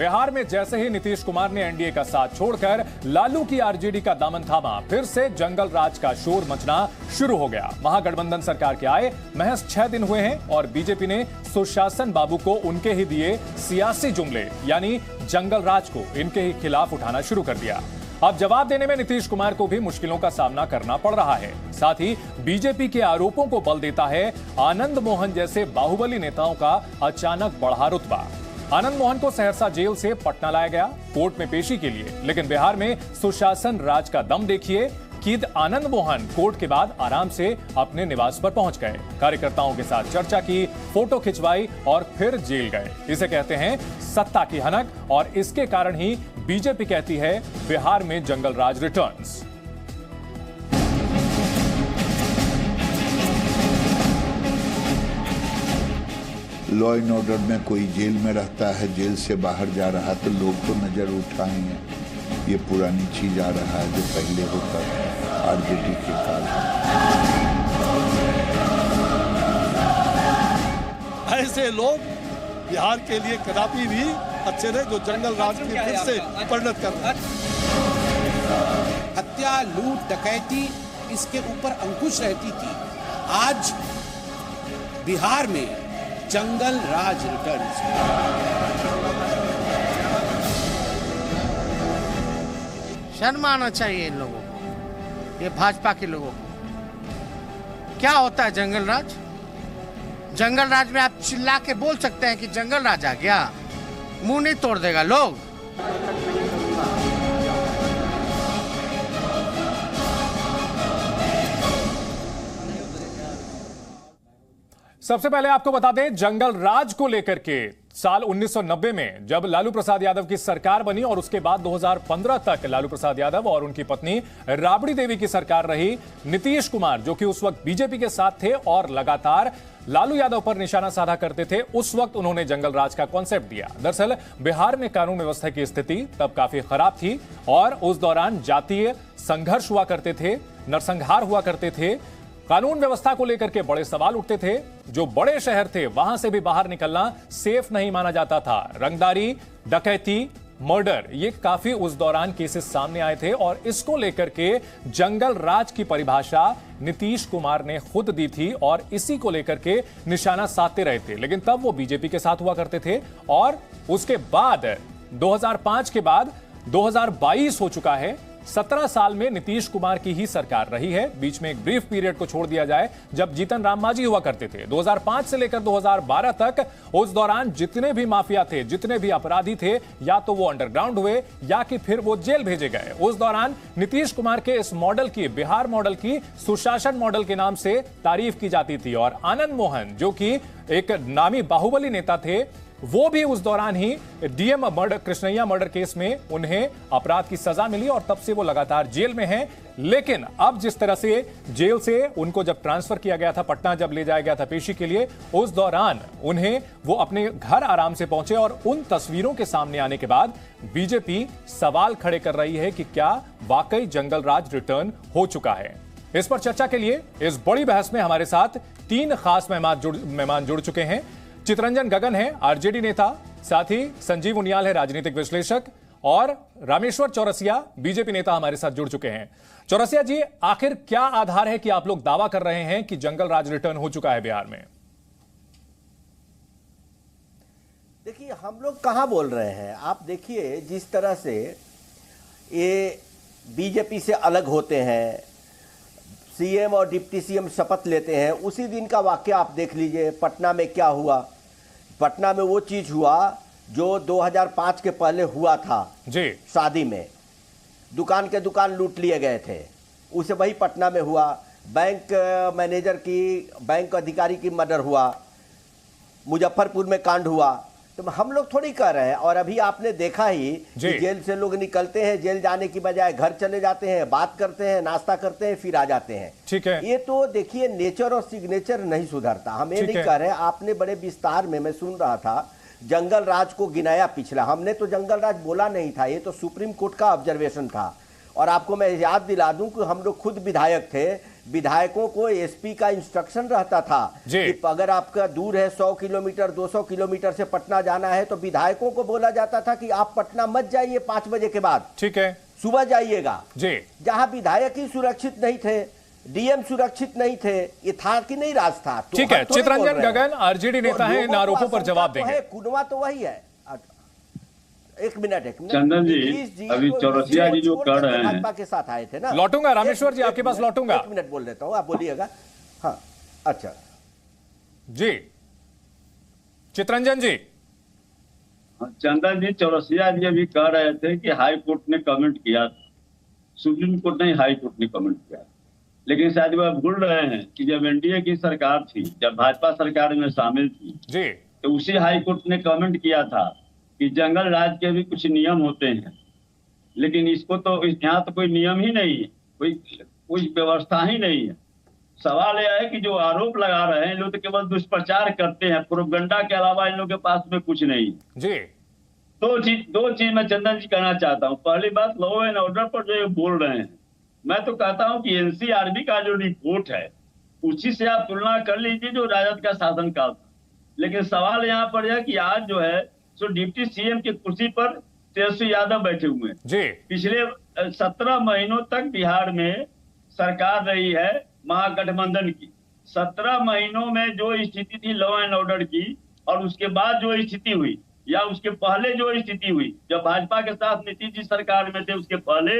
बिहार में जैसे ही नीतीश कुमार ने एनडीए का साथ छोड़कर लालू की आरजेडी का दामन थामा, फिर से जंगल राज का शोर मचना शुरू हो गया। महागठबंधन सरकार के आए महज 6 दिन हुए हैं और बीजेपी ने सुशासन बाबू को उनके ही दिए सियासी जुमले यानी जंगल राज को इनके ही खिलाफ उठाना शुरू कर दिया। अब जवाब देने में नीतीश कुमार को भी मुश्किलों का सामना करना पड़ रहा है। साथ ही बीजेपी के आरोपों को बल देता है आनंद मोहन जैसे बाहुबली नेताओं का अचानक बढ़ा रुतबा। आनंद मोहन को सहरसा जेल से पटना लाया गया कोर्ट में पेशी के लिए, लेकिन बिहार में सुशासन राज का दम देखिए कि आनंद मोहन कोर्ट के बाद आराम से अपने निवास पर पहुंच गए, कार्यकर्ताओं के साथ चर्चा की, फोटो खिंचवाई और फिर जेल गए। इसे कहते हैं सत्ता की हनक और इसके कारण ही बीजेपी कहती है बिहार में जंगल राज रिटर्न्स। लॉ एंड ऑर्डर में कोई जेल में रहता है, जेल से बाहर जा रहा तो लोग तो नजर उठाएंगे। ये पुरानी चीज आ रहा है जो पहले होता था आरजेडी के काल। ऐसे लोग बिहार के लिए कदापि भी अच्छे रहे जो जंगल राज की फिर से परिणत कर रहे हैं। हत्या, लूट, डकैती इसके ऊपर अंकुश रहती थी। आज बिहार में जंगल राज रिटर्न्स। शर्म आना चाहिए इन लोगों को, ये भाजपा के लोगों को। क्या होता है जंगल राज? जंगल राज में आप चिल्ला के बोल सकते हैं कि जंगल राज आ गया, मुंह नहीं तोड़ देगा लोग। सबसे पहले आपको बता दें, जंगल राज को लेकर के साल 1990 में जब लालू प्रसाद यादव की सरकार बनी और उसके बाद 2015 तक लालू प्रसाद यादव और उनकी पत्नी राबड़ी देवी की सरकार रही, नीतीश कुमार जो कि उस वक्त बीजेपी के साथ थे और लगातार लालू यादव पर निशाना साधा करते थे, उस वक्त उन्होंने जंगल राज का कॉन्सेप्ट दिया। दरअसल बिहार में कानून व्यवस्था की स्थिति तब काफी खराब थी और उस दौरान जातीय संघर्ष हुआ करते थे, नरसंहार हुआ करते थे, कानून व्यवस्था को लेकर के बड़े सवाल उठते थे। जो बड़े शहर थे वहां से भी बाहर निकलना सेफ नहीं माना जाता था। रंगदारी, डकैती, मर्डर, ये काफी उस दौरान केसेस सामने आए थे और इसको लेकर के जंगल राज की परिभाषा नीतीश कुमार ने खुद दी थी और इसी को लेकर के निशाना साधते रहे थे। लेकिन तब वो बीजेपी के साथ हुआ करते थे और उसके बाद 2005 के बाद 2022 हो चुका है। 17 साल में नीतीश कुमार की ही सरकार रही है। बीच में एक ब्रीफ पीरियड को छोड़ दिया जाए जब जीतन राम मांझी हुआ करते थे। 2005 से लेकर 2012 तक उस दौरान जितने भी माफिया थे, जितने भी अपराधी थे, या तो वो अंडरग्राउंड हुए या कि फिर वो जेल भेजे गए। उस दौरान नीतीश कुमार के इस मॉडल की, बिहार मॉडल की, सुशासन मॉडल के नाम से तारीफ की जाती थी और आनंद मोहन जो कि एक नामी बाहुबली नेता थे, वो भी उस दौरान ही DM murder, Krishnaiah murder case में उन्हें अपराध की सजा मिली और तब से वो लगातार जेल में हैं। लेकिन अब जिस तरह से जेल से उनको जब ट्रांसफर किया गया था, पटना जब ले जाया गया था पेशी के लिए, उस दौरान उन्हें वो अपने घर आराम से पहुंचे और उन तस्वीरों के सामने आने के बाद बीजेपी सवाल खड़े कर रही है कि क्या वाकई जंगल राज रिटर्न हो चुका है। इस पर चर्चा के लिए इस बड़ी बहस में हमारे साथ 3 खास मेहमान जुड़ चुके हैं। चितरंजन गगन है आरजेडी नेता, साथ ही संजीव उनियाल है राजनीतिक विश्लेषक और रामेश्वर चौरसिया बीजेपी नेता हमारे साथ जुड़ चुके हैं। चौरसिया जी, आखिर क्या आधार है कि आप लोग दावा कर रहे हैं कि जंगल राज रिटर्न हो चुका है बिहार में? देखिए, हम लोग कहां बोल रहे हैं, आप देखिए जिस तरह से ये बीजेपी से अलग होते हैं, सीएम और डिप्टी सीएम शपथ लेते हैं, उसी दिन का वाकया आप देख लीजिए। पटना में क्या हुआ? पटना में वो चीज हुआ जो 2005 के पहले हुआ था जी। शादी में दुकान के दुकान लूट लिए गए थे, उसे वही पटना में हुआ। बैंक मैनेजर की, बैंक अधिकारी की मर्डर हुआ, मुजफ्फरपुर में कांड हुआ। तो हम लोग थोड़ी कह रहे हैं। और अभी आपने देखा ही कि जेल से लोग निकलते हैं, जेल जाने की बजाय घर चले जाते हैं, बात करते हैं, नाश्ता करते हैं, फिर आ जाते हैं। ठीक है, ये तो देखिए नेचर और सिग्नेचर नहीं सुधरता। हम ये नहीं कह रहे हैं। आपने बड़े विस्तार में, मैं सुन रहा था, जंगल राज को गिनाया पिछला। हमने तो जंगल राज बोला नहीं था, ये तो सुप्रीम कोर्ट का ऑब्जर्वेशन था। और आपको मैं याद दिला दूं कि हम लोग खुद विधायक थे विधायकों को एसपी का इंस्ट्रक्शन रहता था कि अगर आपका दूर है 100 किलोमीटर 200 किलोमीटर से पटना जाना है तो विधायकों को बोला जाता था कि आप पटना मत जाइए 5 बजे के बाद, ठीक है, सुबह जाइएगा। जी, जहां विधायक ही सुरक्षित नहीं थे, डीएम सुरक्षित नहीं थे, ये था कि नहीं राज था। तो ठीक है, चितरंजन गगन आरजेडी नेता है, इन आरोपों पर जवाब देंगे। कुनवा तो वही है। एक मिनट चंदन जी, अभी चौरसिया जी जो कर रहे हैं, भाजपा के साथ आए थे ना। लौटूंगा रामेश्वर जी, आपके पास लौटूंगा। 1 मिनट बोल देता हूँ, आप बोलिएगा। हाँ, अच्छा जी, चितरंजन जी। चंदन जी, चौरसिया जी अभी कह रहे थे कि हाई कोर्ट ने कमेंट किया, सुप्रीम कोर्ट नहीं, हाई कोर्ट ने कमेंट किया। लेकिन शायद वह भूल रहे हैं कि जब एनडीए की सरकार थी, जब भाजपा सरकार में शामिल थी जी, तो उसी हाई कोर्ट ने कमेंट किया था कि जंगल राज के भी कुछ नियम होते हैं, लेकिन इसको तो यहाँ तो कोई नियम ही नहीं है, कोई व्यवस्था ही नहीं है। सवाल यह है कि जो आरोप लगा रहे हैं लोग तो केवल दुष्प्रचार करते हैं, प्रोपगंडा के अलावा इन लोगों के पास में कुछ नहीं जी। दो चीज मैं चंदन जी कहना चाहता हूँ। पहली बात, लॉ एंड ऑर्डर पर जो ये बोल रहे हैं, मैं तो कहता हूँ कि एनसीआरबी का जो रिपोर्ट है उसी से आप तुलना कर लीजिए जो राजद का शासनकाल था। लेकिन सवाल यहाँ पर है कि आज जो है सो डिप्टी सीएम की कुर्सी पर तेजस्वी यादव बैठे हुए हैं जी। पिछले 17 महीनों तक बिहार में सरकार रही है महागठबंधन की। 17 महीनों में जो स्थिति थी लॉ एंड ऑर्डर की, और उसके बाद जो स्थिति हुई या उसके पहले जो स्थिति हुई जब भाजपा के साथ नीतीश जी सरकार में थे, उसके पहले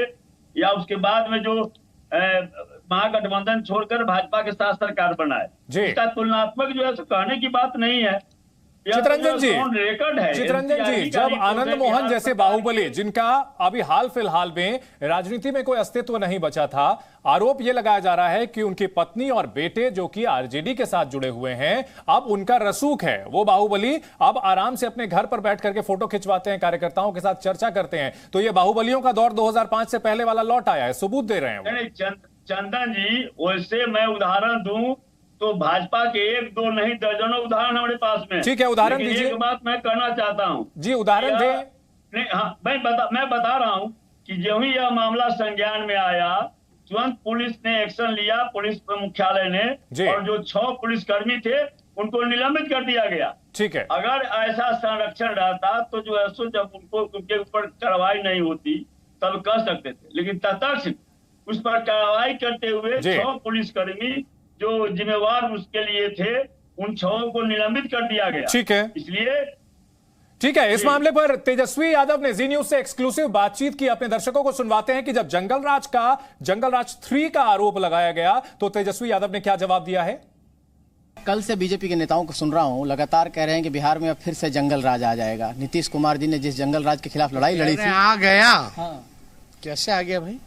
या उसके बाद में जो महागठबंधन छोड़कर भाजपा के साथ सरकार बनाए, इसका तुलनात्मक जो है कहने की बात नहीं है। चितरंजन जी, रिकॉर्ड है चितरंजन जी, जब आनंद मोहन जैसे बाहुबली, जिनका अभी हाल फिलहाल में राजनीति में कोई अस्तित्व नहीं बचा था, आरोप यह लगाया जा रहा है कि उनकी पत्नी और बेटे जो कि आरजेडी के साथ जुड़े हुए हैं, अब उनका रसूख है, वो बाहुबली अब आराम से अपने घर पर बैठ करके फोटो खिंचवाते हैं, कार्यकर्ताओं के साथ चर्चा करते हैं, तो ये बाहुबलियों का दौर 2005 से पहले वाला लौट आया है, सबूत दे रहे हैं। चंदन जी, वैसे मैं उदाहरण दूं तो भाजपा के 1-2 नहीं दर्जनों उदाहरण हमारे पास में। ठीक है, उदाहरण दीजिए। एक बात मैं कहना चाहता हूँ जी, उदाहरण दे। हाँ, मैं बता रहा हूँ कि जो ही यह मामला संज्ञान में आया, तुरंत पुलिस ने एक्शन लिया, पुलिस मुख्यालय ने, और जो 6 पुलिसकर्मी थे उनको निलंबित कर दिया गया। ठीक है, अगर ऐसा संरक्षण रहता तो जो है सो जब उनके ऊपर कार्रवाई नहीं होती तब कह सकते थे, लेकिन तत्काल उस पर कार्रवाई करते हुए 6 पुलिसकर्मी जो जिम्मेवार उसके लिए थे, उन 6 को निलंबित कर दिया गया। ठीक है, इसलिए ठीक है, इस मामले पर तेजस्वी यादव ने जी न्यूज से एक्सक्लूसिव बातचीत की। अपने दर्शकों को सुनवाते हैं कि जब जंगल राज 3 का आरोप लगाया गया तो तेजस्वी यादव ने क्या जवाब दिया है। कल से बीजेपी के नेताओं को सुन रहा हूं, लगातार कह रहे हैं कि बिहार में अब फिर से जंगल राज आ जाएगा। नीतीश कुमार जी ने जिस जंगल राज के खिलाफ लड़ाई लड़ी थी, आ गया। हाँ, कैसे आ गया भाई,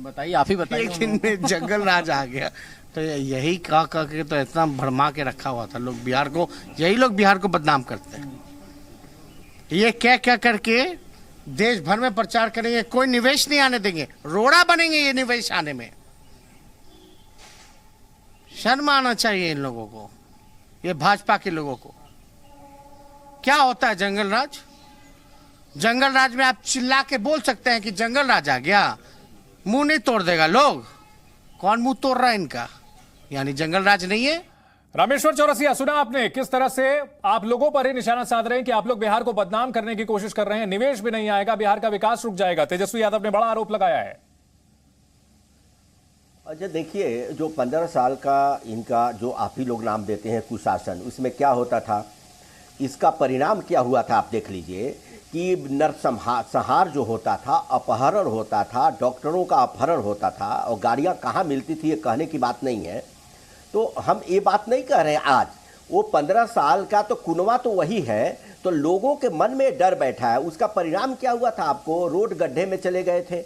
बताइए, आप ही बताइए। एक दिन में जंगल राज आ गया, तो यही कह के तो इतना भरमा के रखा हुआ था लोग बिहार को, यही लोग बिहार को बदनाम करते हैं। ये क्या करके देश भर में प्रचार करेंगे, कोई निवेश नहीं आने देंगे, रोड़ा बनेंगे ये निवेश आने में। शर्म आना चाहिए इन लोगों को, ये भाजपा के लोगों को। क्या होता है जंगल राज? जंगल राज में आप चिल्ला के बोल सकते हैं कि जंगल राज आ गया, मुंह नहीं तोड़ देगा लोग। कौन मुंह तोड़ रहा है इनका? यानी जंगल राज नहीं है। रामेश्वर चौरसिया, सुना आपने किस तरह से आप लोगों पर ही निशाना साध रहे हैं कि आप लोग बिहार को बदनाम करने की कोशिश कर रहे हैं, निवेश भी नहीं आएगा, बिहार का विकास रुक जाएगा। तेजस्वी यादव ने बड़ा आरोप लगाया है। अच्छा देखिए, जो 15 साल का इनका जो आप ही लोग नाम देते हैं कुशासन, उसमें क्या होता था, इसका परिणाम क्या हुआ था आप देख लीजिए कि नरसंहार जो होता था, अपहरण होता था, डॉक्टरों का अपहरण होता था, और गाड़ियां कहाँ मिलती थी ये कहने की बात नहीं है। तो हम ये बात नहीं कह रहे हैं आज, वो 15 साल का तो कुनवा तो वही है, तो लोगों के मन में डर बैठा है। उसका परिणाम क्या हुआ था आपको, रोड गड्ढे में चले गए थे,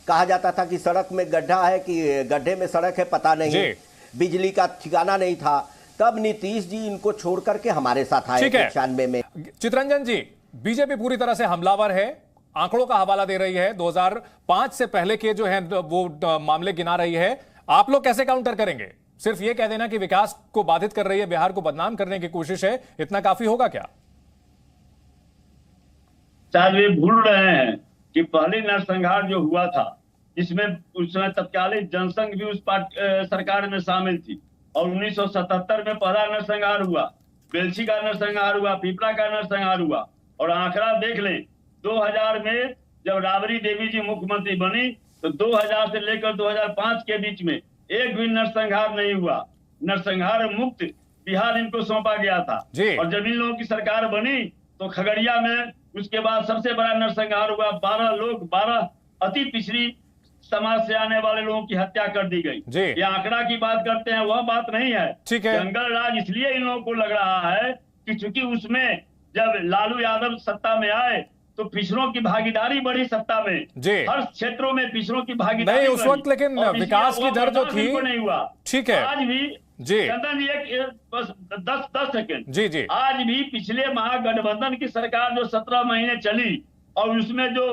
कहा जाता था कि सड़क में गड्ढा है कि गड्ढे में सड़क है पता नहीं, बिजली का ठिकाना नहीं था। तब नीतीश जी इनको छोड़ करके हमारे साथ आए 96 में। चितरंजन जी, बीजेपी पूरी तरह से हमलावर है, आंकड़ों का हवाला दे रही है, 2005 से पहले के जो है वो मामले गिना रही है। आप लोग कैसे काउंटर करेंगे? सिर्फ ये कह देना कि विकास को बाधित कर रही है, बिहार को बदनाम करने की कोशिश है, इतना काफी होगा क्या? शायद वे भूल रहे हैं कि पहले नरसंहार जो हुआ था जिसमें उस समय तत्कालीन जनसंघ भी उस सरकार में शामिल थी। और 1977 में पहला नरसंहार हुआ, बेलछी का नरसंहार हुआ, पिपरा का नरसंहार हुआ। और आंकड़ा देख लें, 2000 में जब राबड़ी देवी जी मुख्यमंत्री बनी तो 2000 से लेकर 2005 के बीच में एक भी नरसंहार नहीं हुआ। नरसंहार मुक्त बिहार इनको सौंपा गया था। और जब इन लोगों की सरकार बनी तो खगड़िया में उसके बाद सबसे बड़ा नरसंहार हुआ। 12 अति पिछड़ी समाज से आने वाले लोगों की हत्या कर दी गई। ये आंकड़ा की बात करते हैं, वह बात नहीं है। जंगल राज इसलिए इन लोगों को लग रहा है कि चूंकि उसमें जब लालू यादव सत्ता में आए तो पिछड़ों की भागीदारी बढ़ी सत्ता में, हर क्षेत्रों में पिछड़ों की भागीदारी नहीं उस वक्त, लेकिन विकास की दर जो थी नहीं हुआ। ठीक है, आज भी जी चंदन जी एक बस 10 सेकेंड जी आज भी पिछले महागठबंधन की सरकार जो 17 महीने चली और उसमें जो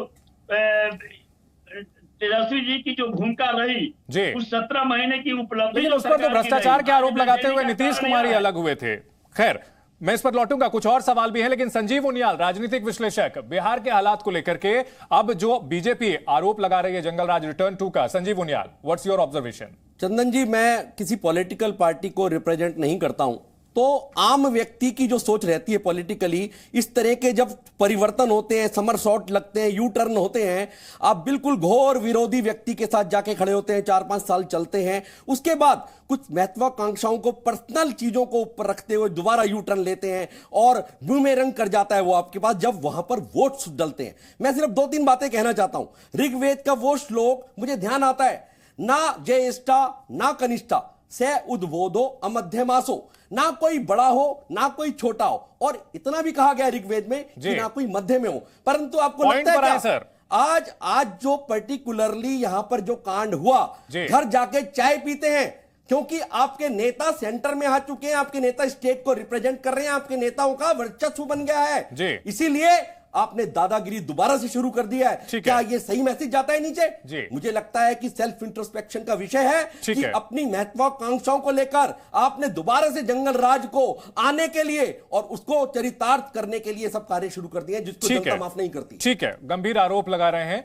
तेजस्वी जी की जो भूमिका रही उस 17 महीने की उपलब्धि, लेकिन उस पर तो भ्रष्टाचार के आरोप लगाते हुए नीतीश कुमार ही अलग हुए थे। खैर मैं इस पर लौटूंगा, कुछ और सवाल भी है, लेकिन संजीव उनियाल राजनीतिक विश्लेषक, बिहार के हालात को लेकर के अब जो बीजेपी आरोप लगा रही है जंगल राज रिटर्न 2 का, Sanjeev Uniyal what's your observation? Chandan ji, मैं किसी पॉलिटिकल पार्टी को रिप्रेजेंट नहीं करता हूं, तो आम व्यक्ति की जो सोच रहती है पॉलिटिकली, इस तरह के जब परिवर्तन होते हैं, समरसॉट लगते हैं, यू टर्न होते हैं, आप बिल्कुल घोर विरोधी व्यक्ति के साथ जाके खड़े होते हैं, 4-5 साल चलते हैं, उसके बाद कुछ महत्वाकांक्षाओं को, पर्सनल चीजों को ऊपर रखते हुए दोबारा यू टर्न लेते हैं और बूमेरंग कर जाता है वो आपके पास जब वहां पर वोट्स डलते हैं। मैं सिर्फ 2-3 बातें कहना चाहता हूं। ऋग्वेद का वो श्लोक मुझे ध्यान आता है, ना ज्येष्ठा ना कनिष्ठा से उद्बोधो अमध्यमासो, ना कोई बड़ा हो ना कोई छोटा हो, और इतना भी कहा गया ऋग्वेद में कि ना कोई मध्य में हो। परंतु आपको लगता है क्या सर? आज जो पर्टिकुलरली यहां पर जो कांड हुआ, घर जाके चाय पीते हैं क्योंकि आपके नेता सेंटर में आ चुके हैं, आपके नेता स्टेट को रिप्रेजेंट कर रहे हैं, आपके नेताओं का वर्चस्व बन गया है, इसीलिए आपने दादागिरी दोबारा से शुरू कर दिया है। क्या ये सही मैसेज जाता है नीचे? मुझे लगता है कि सेल्फ इंट्रोस्पेक्शन का विषय है कि अपनी महत्वाकांक्षाओं को लेकर आपने दोबारा से जंगल राज को आने के लिए और उसको चरितार्थ करने के लिए सब कार्य शुरू कर दिए, जिसको जनता माफ नहीं करती। ठीक है, गंभीर आरोप लगा रहे हैं,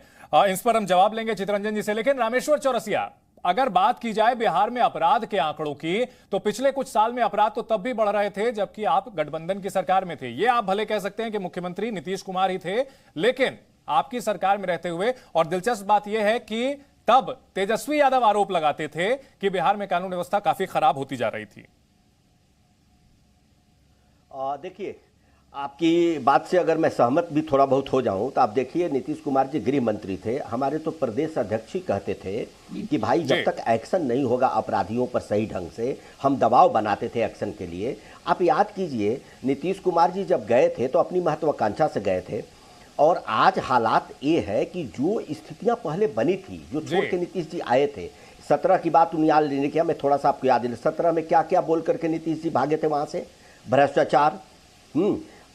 इस पर हम जवाब लेंगे चितरंजन जी से। लेकिन रामेश्वर चौरसिया, अगर बात की जाए बिहार में अपराध के आंकड़ों की, तो पिछले कुछ साल में अपराध तो तब भी बढ़ रहे थे जबकि आप गठबंधन की सरकार में थे। ये आप भले कह सकते हैं कि मुख्यमंत्री नीतीश कुमार ही थे, लेकिन आपकी सरकार में रहते हुए, और दिलचस्प बात यह है कि तब तेजस्वी यादव आरोप लगाते थे कि बिहार में कानून व्यवस्था काफी खराब होती जा रही थी। देखिए, आपकी बात से अगर मैं सहमत भी थोड़ा बहुत हो जाऊं तो आप देखिए, नीतीश कुमार जी गृह मंत्री थे, हमारे तो प्रदेश अध्यक्ष ही कहते थे कि भाई जब तक एक्शन नहीं होगा अपराधियों पर सही ढंग से, हम दबाव बनाते थे एक्शन के लिए। आप याद कीजिए, नीतीश कुमार जी जब गए थे तो अपनी महत्वाकांक्षा से गए थे, और आज हालात ये है कि जो स्थितियां पहले बनी थी, जो छोड़ के नीतीश जी आए थे, 17 की बात उनियाल ने किया, मैं थोड़ा सा आपको याद दिला, 17 में क्या क्या बोल करके नीतीश जी भागे थे वहां से? भ्रष्टाचार,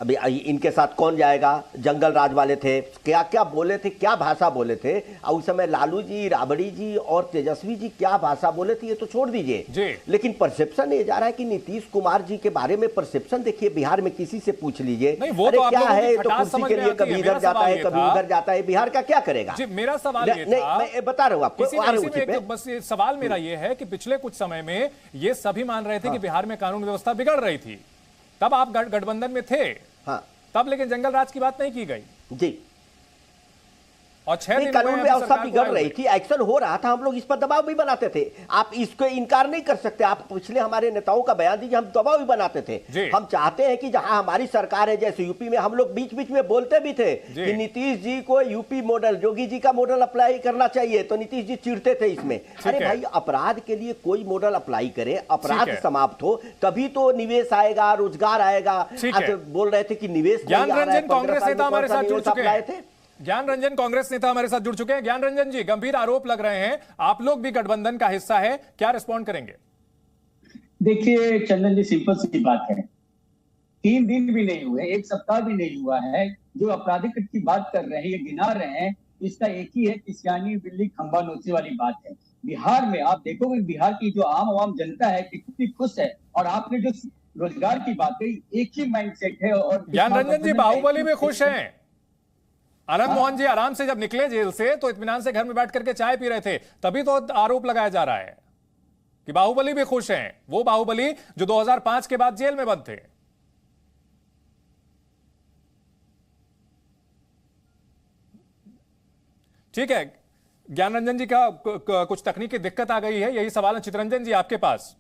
अभी इनके साथ कौन जाएगा, जंगल राज वाले थे, क्या क्या बोले थे, क्या भाषा बोले थे, और उस समय लालू जी, राबड़ी जी और तेजस्वी जी क्या भाषा बोले थे, ये तो छोड़ दीजिए। लेकिन परसेप्शन ये जा रहा है कि नीतीश कुमार जी के बारे में परसेप्शन देखिए, बिहार में किसी से पूछ लीजिए, अरे क्या है, तो कुर्सी के लिए कभी इधर जाता है कभी उधर जाता है, बिहार का क्या करेगा? मेरा सवाल मैं बता रहा हूँ आपको, बस सवाल मेरा ये है कि पिछले कुछ समय में ये सभी मान रहे थे कि बिहार में कानून व्यवस्था बिगड़ रही थी, तब आप गठबंधन में थे, हाँ, तब लेकिन जंगल राज की बात नहीं की गई जी, और 6 दिन कानून व्यवस्था बिगड़ रही थी, एक्शन हो रहा था, हम लोग इस पर दबाव भी बनाते थे। आप इसको इनकार नहीं कर सकते, आप पिछले हमारे नेताओं का बयान दीजिए, हम दबाव भी बनाते थे। हम चाहते हैं कि जहां हमारी सरकार है, जैसे यूपी में, हम लोग बीच बीच में बोलते भी थे कि नीतीश जी को यूपी मॉडल, योगी जी का मॉडल अप्लाई करना चाहिए, तो नीतीश जी चिढ़ते थे इसमें। अरे भाई, अपराध के लिए कोई मॉडल अप्लाई करे, अपराध समाप्त हो, तभी तो निवेश आएगा, रोजगार आएगा। बोल रहे थे कि निवेश ज्ञान रंजन कांग्रेस नेता हमारे साथ जुड़ चुके हैं, ज्ञान रंजन कांग्रेस नेता हमारे साथ जुड़ चुके हैं। ज्ञान रंजन जी, गंभीर आरोप लग रहे हैं, आप लोग भी गठबंधन का हिस्सा है, क्या रिस्पॉन्ड करेंगे? देखिए चंदन जी, सिंपल सी बात है, 3 दिन भी नहीं हुए, 1 सप्ताह भी नहीं हुआ है, जो आपराधिक की बात कर रहे हैं, ये गिना रहे हैं, इसका एक ही है, किसियानी बिल्ली खंबा नोचे वाली बात है। बिहार में आप देखोगे, बिहार की जो आम जनता है कितनी खुश है, और आपने जो रोजगार की बात कही, एक ही माइंडसेट है। और ज्ञान रंजन जी, बाहुबली में खुश हैं? आनंद मोहन जी आराम से जब निकले जेल से तो इत्मीनान से घर में बैठ करके चाय पी रहे थे, तभी तो आरोप लगाया जा रहा है कि बाहुबली भी खुश हैं, वो बाहुबली जो 2005 के बाद जेल में बंद थे। ठीक है, ज्ञान रंजन जी का कुछ तकनीकी दिक्कत आ गई है, यही सवाल है चितरंजन जी आपके पास।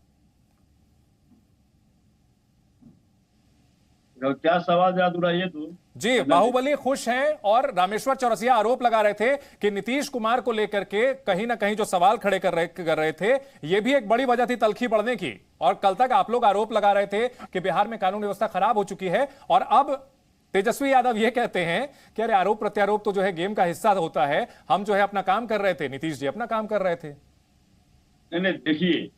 क्या सवाल जरा दोहराइए तो। जी, बाहुबली खुश हैं और रामेश्वर चौरसिया आरोप लगा रहे थे कि नीतीश कुमार को लेकर के कहीं ना कहीं जो सवाल खड़े कर रहे थे, यह भी एक बड़ी वजह थी तल्खी बढ़ने की। और कल तक आप लोग आरोप लगा रहे थे कि बिहार में कानून व्यवस्था खराब हो चुकी है, और अब तेजस्वी यादव ये कहते हैं कि अरे आरोप प्रत्यारोप तो जो है गेम का हिस्सा होता है, हम जो है अपना काम कर रहे थे, नीतीश जी अपना काम कर रहे थे। नहीं, देखिए,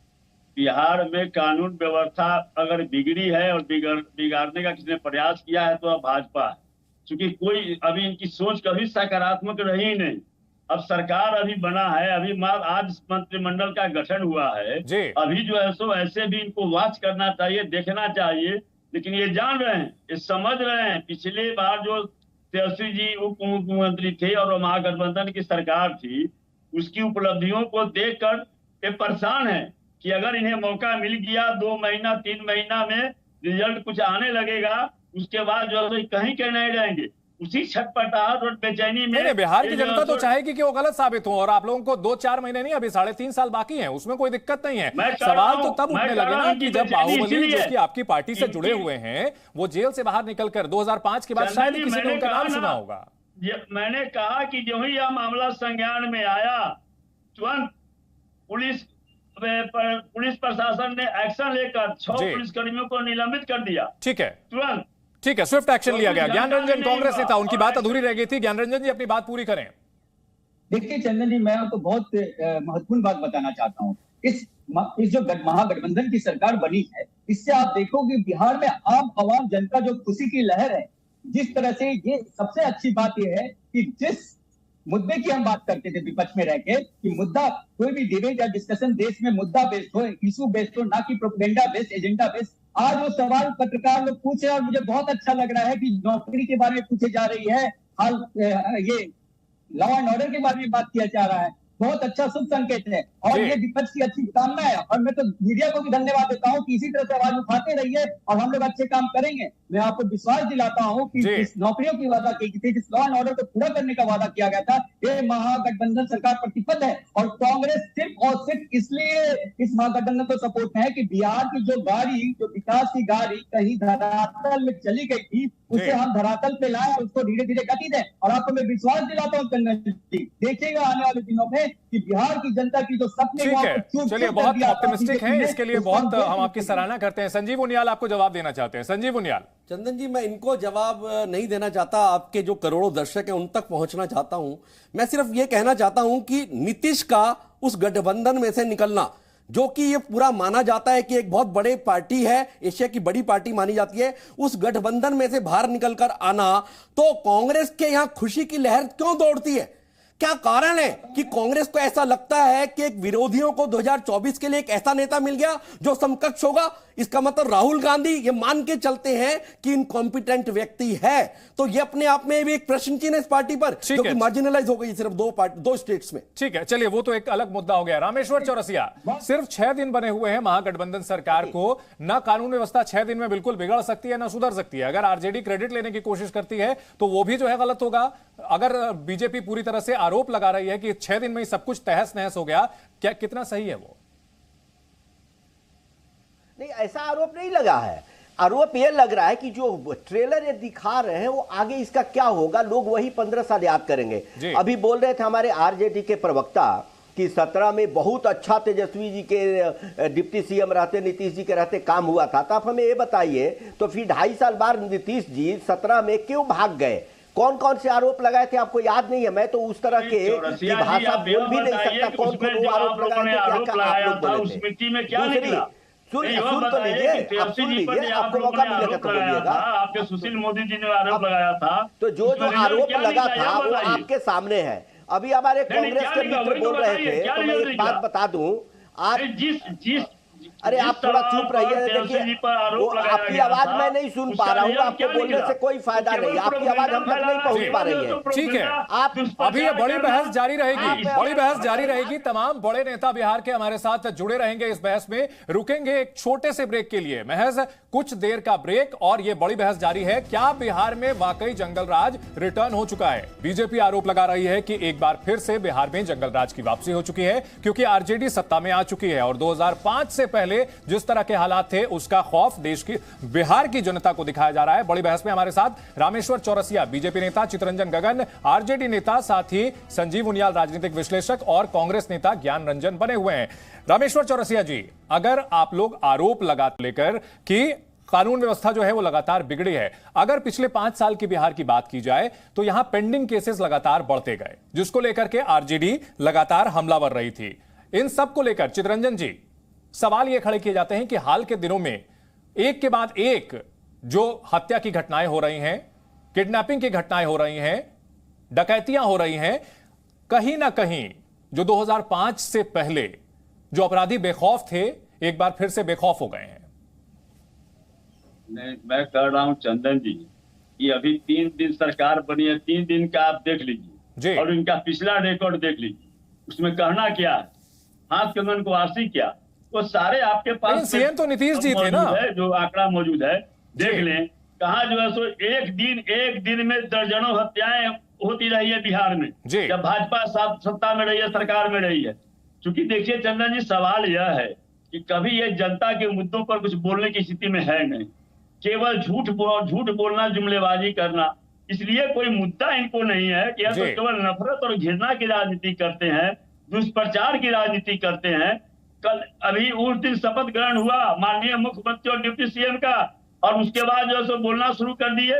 बिहार में कानून व्यवस्था अगर बिगड़ी है और बिगाड़ने का किसी ने प्रयास किया है तो अब भाजपा है, क्योंकि कोई अभी इनकी सोच कभी सकारात्मक रही नहीं। अब सरकार अभी बना है, अभी आज मंत्रिमंडल का गठन हुआ है, अभी जो है सो ऐसे भी इनको वॉच करना चाहिए, देखना चाहिए। लेकिन ये जान रहे हैं, ये समझ रहे हैं, पिछले बार जो तेजस्वी जी उप मुख्यमंत्री थे और महागठबंधन की सरकार थी, उसकी उपलब्धियों को देखकर ये परेशान है कि अगर इन्हें मौका मिल गया 2 महीना 3 महीना में रिजल्ट कुछ आने लगेगा, उसके बाद जो है कहीं के नहीं रहेंगे। उसी छटपटाहट और बेचैनी में बिहार की जनता तो चाहेगी कि वो गलत साबित हो, और आप लोगों को 2-4 महीने नहीं, अभी 3.5 साल बाकी हैं, उसमें कोई दिक्कत नहीं है। सवाल तो तब उठने लगे ना कि जब बाहुबली जो कि आपकी पार्टी से जुड़े हुए हैं, वो जेल से बाहर निकलकर 2005 के बाद शायद किसी ने उनका नाम सुना होगा। मैंने कहा कि जो ही यह मामला संज्ञान में आया, तुरंत पुलिस प्रशासन ने एक्शन लेकर 6 पुलिसकर्मियों को निलंबित कर दिया। ठीक है, तुरंत, ठीक है, स्विफ्ट एक्शन लिया गया। ज्ञान रंजन कांग्रेस नेता, उनकी बात अधूरी रह गई थी, ज्ञान रंजन जी अपनी बात पूरी करें। देखिए चंदन जी, मैं आपको बहुत महत्वपूर्ण बात बताना चाहता हूँ। इस जो महागठबंधन की सरकार बनी है, इससे आप देखोगे बिहार में आम जनता जो खुशी की लहर है, जिस तरह से, ये सबसे अच्छी बात यह है कि जिस मुद्दे की हम बात करते थे विपक्ष में रह के, कि मुद्दा कोई भी डिबेट या डिस्कशन देश में मुद्दा बेस्ड हो, इशू बेस्ड हो, ना कि प्रोपेगेंडा बेस्ड, एजेंडा बेस्ड। आज वो सवाल पत्रकार लोग पूछे और मुझे बहुत अच्छा लग रहा है कि नौकरी के बारे में पूछे जा रही है, हाल ये लॉ एंड ऑर्डर के बारे में बात किया जा रहा है, बहुत अच्छा शुभ संकेत है और ये विपक्ष की अच्छी कामना है। और मैं तो मीडिया को भी धन्यवाद देता हूँ कि इसी तरह से आवाज उठाते रहिए और हम लोग अच्छे काम करेंगे। मैं आपको विश्वास दिलाता हूँ कि जिस नौकरियों की वादा की थी, जिस लॉ एंड ऑर्डर को पूरा करने का वादा किया गया था, ये महागठबंधन सरकार प्रतिबद्ध है। और कांग्रेस सिर्फ और सिर्फ इसलिए इस महागठबंधन को सपोर्ट है कि बिहार की जो गाड़ी, जो विकास की गाड़ी कहीं धरातल में चली गई थी, उसे हम धरातल पे लाए और उसको धीरे धीरे गति दें। और आपको मैं विश्वास दिलाता हूँ चंदन जी, देखिएगा आने वाले दिनों में कि बिहार की जनता की जो सपने, चलिए बहुत ऑप्टिमिस्टिक है, इसके लिए बहुत हम आपकी सराहना करते हैं। संजीव उनियाल आपको जवाब देना चाहते हैं। संजीव उनियाल। चंदन जी, मैं इनको जवाब नहीं देना चाहता, आपके जो करोड़ों दर्शक हैं उन तक पहुंचना चाहता हूं। मैं सिर्फ ये कहना चाहता हूं कि नीतीश का उस गठबंधन में से निकलना, जो कि ये पूरा माना जाता है कि एक बहुत बड़े पार्टी है, एशिया की बड़ी पार्टी मानी जाती है, उस गठबंधन में से बाहर निकलकर आना, तो कांग्रेस के यहां खुशी की लहर क्यों दौड़ती है? क्या कारण है कि कांग्रेस को ऐसा लगता है कि एक विरोधियों को 2024 के लिए एक ऐसा नेता मिल गया जो समकक्ष होगा? इसका मतलब राहुल गांधी ये मान के चलते हैं कि इनकॉम्पिटेंट व्यक्ति है, तो ये अपने आप में भी एक प्रश्न चिन्ह है इस पार्टी पर, जो कि मार्जिनलाइज हो गई सिर्फ 2 स्टेट्स में। ठीक है, चलिए वो तो एक अलग मुद्दा हो गया। रामेश्वर चौरसिया, सिर्फ 6 दिन बने हुए हैं महागठबंधन सरकार को, ना कानून व्यवस्था 6 दिन में बिल्कुल बिगड़ सकती है, ना सुधर सकती है। अगर आरजेडी क्रेडिट लेने की कोशिश करती है तो वो भी जो है गलत होगा। अगर बीजेपी पूरी तरह से आरोप लगा रही है कि 6 दिन में ही सब कुछ तहस नहस हो गया, क्या कितना सही है वो? नहीं, ऐसा आरोप नहीं लगा है। आरोप यह लग रहा है कि जो ट्रेलर ये दिखा रहे हैं वो आगे इसका क्या होगा, लोग वही 15 साल याद करेंगे। अभी बोल रहे थे हमारे आरजेडी के प्रवक्ता कि 17 में बहुत अच्छा तेजस्वी जी के डिप्टी सीएम रहते, नीतीश जी के रहते काम हुआ था। तो आप हमें ये बताइए, तो फिर 2.5 साल बाद नीतीश जी 17 में क्यों भाग गए? कौन कौन से आरोप लगाए थे आपको याद नहीं है? मैं तो उस तरह के भाषा बोल भी नहीं सकता। कौन कौन आरोप लगाए थे, क्या आप लोग बोले थे? सुन तो लीजिए, आप सुन लीजिए, आपको मौका मिलेगा तो बोलिएगा। आपके सुशील मोदी जी ने आरोप लगाया था, तो जो आरोप लगा था वो आपके सामने है। अभी हमारे कांग्रेस के मित्र बोल रहे थे, तो मैं एक बात बता दूं, आज अरे आप थोड़ा चुप रहिए। देखिए वो आपकी आवाज मैं नहीं सुन पा रहा हूँ, आपको बोलने से कोई फायदा नहीं, आपकी आवाज हम तक नहीं पहुंच पा रही है। ठीक है, आप अभी ये बड़ी बहस जारी रहेगी, बड़ी बहस जारी रहेगी। तमाम बड़े नेता बिहार के हमारे साथ जुड़े रहेंगे इस बहस में। रुकेंगे एक छोटे से ब्रेक के लिए, महज कुछ देर का ब्रेक, और ये बड़ी बहस जारी है। क्या बिहार में वाकई जंगल राज रिटर्न हो चुका है? बीजेपी आरोप लगा रही है कि एक बार फिर से बिहार में जंगल राज की वापसी हो चुकी है, क्योंकि आरजेडी सत्ता में आ चुकी है और 2005 से पहले जिस तरह के हालात थे उसका खौफ देश की, बिहार की जनता को दिखाया जा रहा है। बड़ी बहस में हमारे साथ रामेश्वर चौरसिया, बीजेपी नेता, चितरंजन गगन, आरजेडी नेता, साथ ही संजीव उनियाल, राजनीतिक विश्लेषक, और कांग्रेस नेता ज्ञान रंजन बने हुए हैं। रामेश्वर चौरसिया जी, अगर आप लोग आरोप लगा लेकर कि कानून व्यवस्था जो है वो लगातार बिगड़ी है, अगर पिछले 5 साल की बिहार की बात की जाए तो यहां पेंडिंग केसेस लगातार बढ़ते गए, जिसको लेकर के आरजेडी लगातार हमलावर रही थी। इन सब को लेकर चितरंजन जी, सवाल ये खड़े किए जाते हैं कि हाल के दिनों में एक के बाद एक जो हत्या की घटनाएं हो रही हैं, किडनैपिंग की घटनाएं हो रही हैं, डकैतियां हो रही हैं, कहीं ना कहीं जो 2005 से पहले जो अपराधी बेखौफ थे, एक बार फिर से बेखौफ हो गए हैं। नहीं, मैं कह रहा हूं चंदन जी, ये अभी 3 दिन सरकार बनी है, 3 दिन का आप देख लीजिए और इनका पिछला रिकॉर्ड देख लीजिए, उसमें कहना क्या है, हाथ कंगन को आरसी क्या, वो सारे आपके पास सीएम तो नीतीश जी थे ना, जो आंकड़ा मौजूद है, देख लें। कहा जो है सो एक दिन में दर्जनों हत्याएं होती रही है बिहार में, जब भाजपा सत्ता में रही है, सरकार में रही है। क्योंकि देखिए चंदन जी, सवाल यह है कि कभी ये जनता के मुद्दों पर कुछ बोलने की स्थिति में है नहीं, केवल झूठ बोलना, जुमलेबाजी करना, इसलिए कोई मुद्दा इनको नहीं है कि तो केवल नफरत और घृणा की राजनीति करते हैं, दुष्प्रचार की राजनीति करते हैं। कल अभी उस दिन शपथ ग्रहण हुआ माननीय मुख्यमंत्री और डिप्टी सीएम का, और उसके बाद जो है सो बोलना शुरू कर दिए।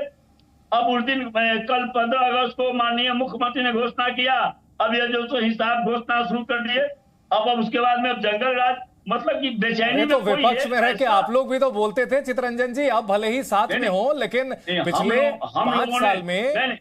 अब उस दिन कल 15 अगस्त को माननीय मुख्यमंत्री ने घोषणा किया, अब ये जो सो हिसाब घोषणा शुरू कर दिए। अब उसके बाद में जंगल राज, मतलब कि बेचैनी तो विपक्ष में रह के आप लोग भी तो बोलते थे चितरंजन जी, अब भले ही साथ में हो, लेकिन पिछले 5 साल में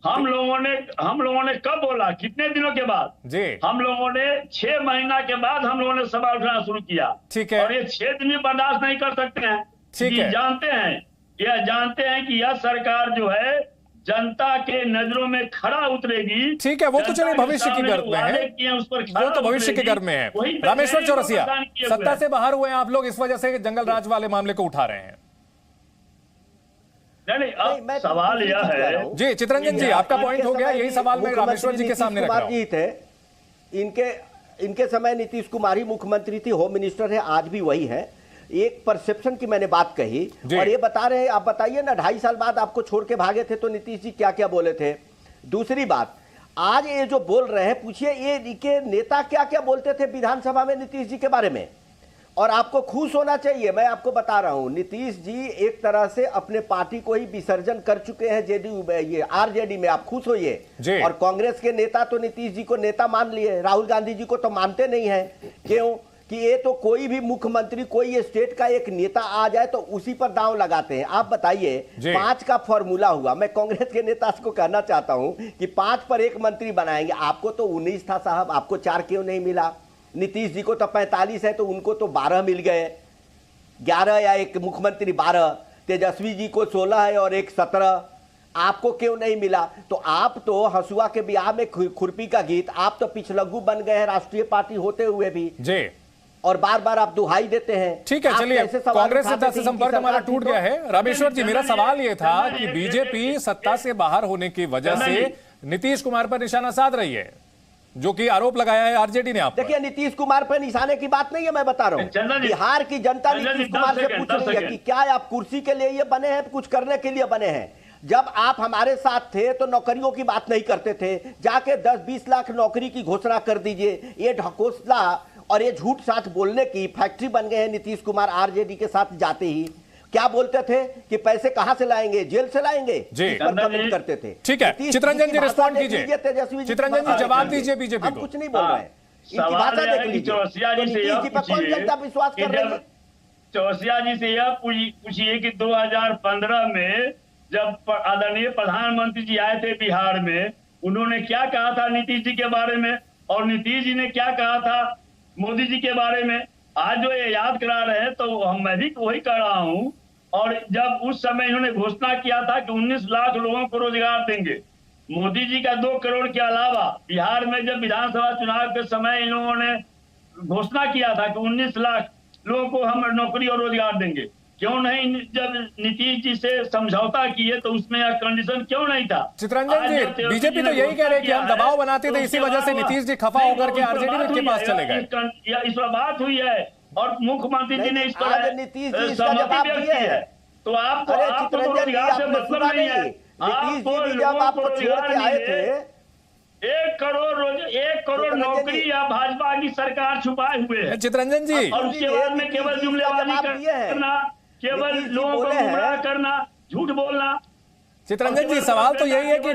हम लोगों ने कब बोला, कितने दिनों के बाद जी, हम लोगों ने 6 महीना के बाद हम लोगों ने सवाल उठाना शुरू किया। ठीक है, और ये 6 दिन भी बर्दाश्त नहीं कर सकते हैं। ठीक है, जानते हैं कि यह सरकार जो है जनता के नजरों में खड़ा उतरेगी। ठीक है, वो तो चलिए भविष्य की गर्भ में है, वो तो भविष्य के गर्भ में है। रामेश्वर चौरसिया, सत्ता से बाहर हुए हैं आप लोग, इस वजह से जंगल राज वाले मामले को उठा रहे हैं। नहीं, अब सवाल यह है जी, चितरंजन जी, आपका पॉइंट हो गया, यही सवाल मैं रामेश्वर जी के सामने रख रहा हूं। थे इनके समय नीतीश कुमार ही मुख्यमंत्री थी, होम मिनिस्टर है, आज भी वही है। एक परसेप्शन की मैंने बात कही, और ये बता रहे हैं, आप बताइए ना, 2.5 साल बाद आपको छोड़ के भागे थे तो नीतीश जी क्या क्या बोले थे। दूसरी बात, आज ये जो बोल रहे हैं, पूछिए ये इनके नेता क्या क्या बोलते थे विधानसभा में नीतीश जी के बारे में, और आपको खुश होना चाहिए। मैं आपको बता रहा हूं, नीतीश जी एक तरह से अपने पार्टी को ही विसर्जन कर चुके हैं जेडीयू, ये आरजेडी में, आप खुश होइए। और कांग्रेस के नेता तो नीतीश जी को नेता मान लिए, राहुल गांधी जी को तो मानते नहीं है। क्यों? कि ये तो कोई भी मुख्यमंत्री, कोई स्टेट का एक नेता आ जाए तो उसी पर दांव लगाते हैं। आप बताइए, 5 का फॉर्मूला हुआ, मैं कांग्रेस के नेता को कहना चाहता हूं कि 5 पर 1 मंत्री बनाएंगे। आपको तो 19 था साहब, आपको 4 क्यों नहीं मिला? नीतीश जी को तो 45 है, तो उनको तो 12 मिल गए, 11 या एक मुख्यमंत्री 12, तेजस्वी जी को 16 है और एक 17, आपको क्यों नहीं मिला? तो आप तो हसुआ के ब्याह में खुरपी का गीत, आप तो पिछलग्गू बन गए हैं राष्ट्रीय पार्टी होते हुए भी जी, और बार बार आप दुहाई देते हैं। ठीक है, चलिए, कांग्रेस सत्ता से संपर्क हमारा टूट गया है। रामेश्वर जी, मेरा सवाल यह था कि बीजेपी सत्ता से बाहर होने की वजह से नीतीश कुमार पर निशाना साध रही है, जो कि आरोप लगाया है आरजेडी ने। आप देखिए, नीतीश कुमार पर निशाने की बात नहीं है, मैं बता रहा हूं, बिहार की जनता नीतीश कुमार से पूछ रही है कि क्या आप कुर्सी के लिए ये बने हैं, कुछ करने के लिए बने हैं? जब आप हमारे साथ थे तो नौकरियों की बात नहीं करते थे, जाके 10-20 लाख नौकरी की घोषणा कर दीजिए। ये ढकोसला और ये झूठ साथ बोलने की फैक्ट्री बन गए हैं नीतीश कुमार आरजेडी के साथ जाते ही। क्या बोलते थे कि पैसे कहां से लाएंगे? जेल से लाएंगे, इस पर कमेंट करते थे। ठीक है, चितरंजन जी रिस्पॉन्ड कीजिए, चितरंजन जी जवाब दीजिए बीजेपी को। कुछ नहीं बोल रहे हैं, इनकी भाषा देख लीजिए। नीतीश जी पर कौन जनता विश्वास कर रही है? चौरसिया जी से यह पूछिए कि 2015 में जब आदरणीय प्रधानमंत्री जी आए थे बिहार में, उन्होंने क्या कहा था नीतीश जी के बारे में, और नीतीश जी ने क्या कहा था मोदी जी के बारे में। आज जो ये याद करा रहे हैं तो मैं भी वही कर रहा हूँ। और जब उस समय इन्होंने घोषणा किया था कि 19 लाख लोगों को रोजगार देंगे, मोदी जी का 2 करोड़ के अलावा बिहार में जब विधानसभा चुनाव के समय इन लोगों ने घोषणा किया था कि 19 लाख लोगों को हम नौकरी और रोजगार देंगे, क्यों नहीं? जब नीतीश जी से समझौता किए तो उसमें यह कंडीशन क्यों नहीं था? चित्ररंजन जी, बीजेपी तो यही कह रहे हैं कि हम दबाव बनाते थे, इसी वजह से नीतीश जी खफा होकर के आरजेडी के पास चले गए। इस पर बात हुई है और मुख्यमंत्री जी ने इस पर नीतीश जी इसका जवाब दिए हैं। तो आपको रोजगार से मतलब नहीं है। नीतीश जी जब आपको छोड़ के आए थे 1 करोड़ नौकरी या भाजपा की सरकार छुपाए हुए है चित्ररंजन जी, और उसके बाद में केवल जुमलेबाजी करना, केवल लोगों को गुमराह करना, झूठ बोलना। चित्ररंजन जी, सवाल तो यही है कि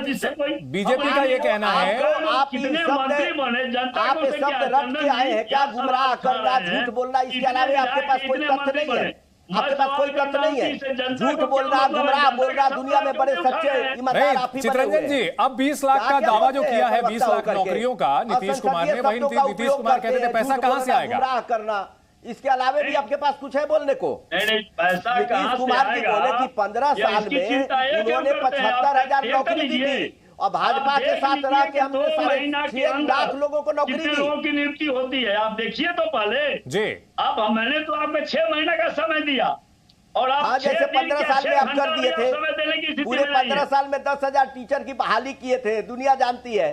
बीजेपी का ये कहना है कितने मंत्री बने, जनता को शब्द रख के आए हैं क्या? गुमराह करना, झूठ बोलना, इसके अलावा आपके पास कोई तथ्य नहीं है? आपके पास कोई तथ्य नहीं है? झूठ बोलना, गुमराह बोलना, दुनिया में बड़े सच्चे ईमानदार आप ही बने हुए। चित्ररंजन जी, अब 20 लाख का दावा जो किया है 20 लाख नौकरियों का नीतीश कुमार ने, वही नीतीश कुमार कहते थे पैसा कहां से आएगा? गुमराह करना, इसके अलावा भी आपके पास कुछ है बोलने को? पैसा नीतीश कुमार जी बोले कि 15 साल में उन्होंने 75,000 नौकरी दी थी और भाजपा के साथ रह के हमने 6 लाख लोगों को नौकरी दी। लोगों की नियुक्ति होती है, आप देखिए तो पहले जी। आप मैंने तो आपको 6 महीने का समय दिया और आप जैसे 15 साल में आप कर दिए थे, पूरे 15 साल में 10,000 टीचर की बहाली किए थे, दुनिया जानती है।